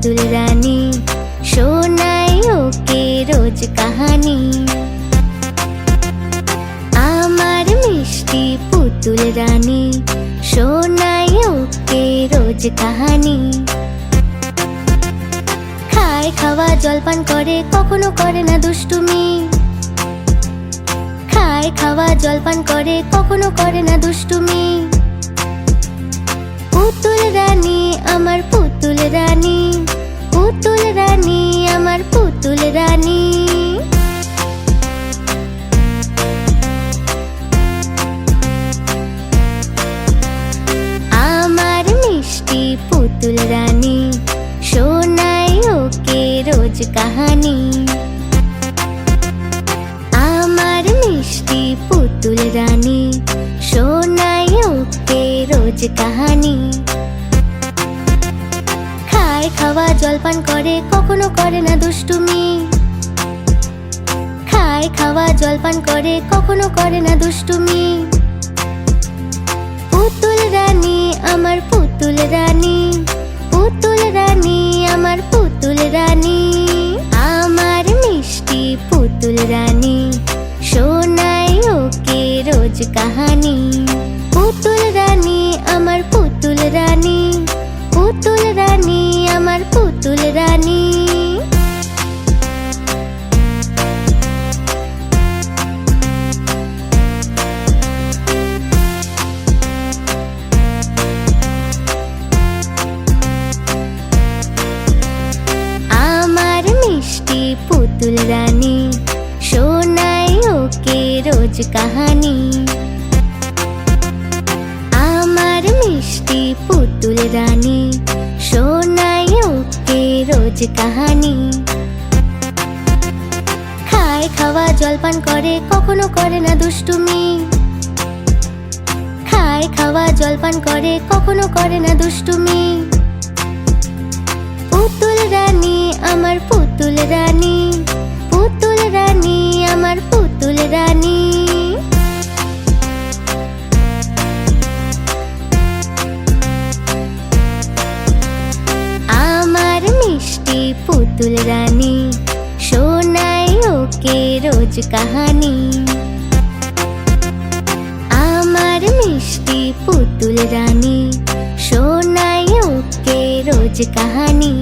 পুতুল রানী, শোনাই ওকে রোজ কাহানি। আমার মিষ্টি পুতুল রানী, শোনাই ওকে রোজ কাহানি। খায় খাওয়া জলপান করে, কখনো করে না দুষ্টুমি। খায় খাওয়া জলপান করে, কখনো করে না দুষ্টুমি। পুতুল রানী আমার পুতুল রানী, পুতুল রানী আমার পুতুল রানী। আমার মিষ্টি পুতুল রানী, শোনাই ওকে রোজ কাহানি। আমার মিষ্টি পুতুল রানী, শোনাই ওকে রোজ কাহানি। খায় খাওয়া জলপান করে, কখনো করে না দুষ্টুমি। খায় খাওয়া জলপান করে, কখনো করে না দুষ্টুমি। পুতুল রানী আমার পুতুল রানী, পুতুল রানী আমার পুতুল রানী। আমার মিষ্টি পুতুল রানী, শোনাই ওকে রোজ কাহানি। পুতুল রানী আমার পুতুল রানী, পুতুল রানী আমার পুতুল রানী। আমার মিষ্টি পুতুল রানী, শোনাই ওকে রোজ কাহানি। আমার মিষ্টি পুতুল রানী, শোনাই ওকে রোজ কাহানি। খায় খাওয়া জলপান করে, কখনো করে না দুষ্টুমি। খায় খাওয়া জলপান করে, কখনো করে না দুষ্টুমি। পুতুল রানী আমার পুতুল রানী, পুতুল রানী আমার পুতুল রানী। আমার মিষ্টি পুতুল রানী, শোনাই ওকে রোজ কাহানি। আমার মিষ্টি পুতুল রানী, শোনাই ওকে রোজ কাহানি।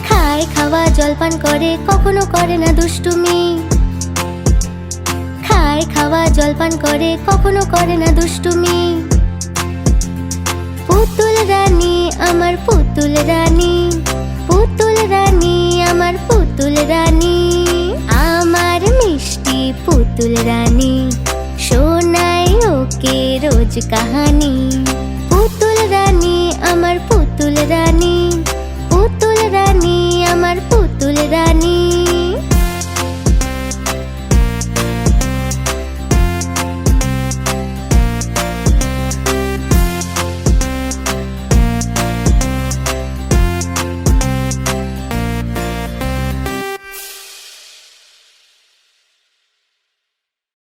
খায় খাওয়া জলপান করে, কখনো করে না দুষ্টুমি। খায় খাওয়া জলপান করে, কখনো করে না দুষ্টুমি। পুতুল রানী আমার পুতুল রানী, পুতুল রানী আমার পুতুল রানী। আমার মিষ্টি পুতুল রানী, শোনাই ওকে রোজ কাহানি। পুতুল রানী আমার পুতুল রানী, পুতুল রানী আমার পুতুল রানী।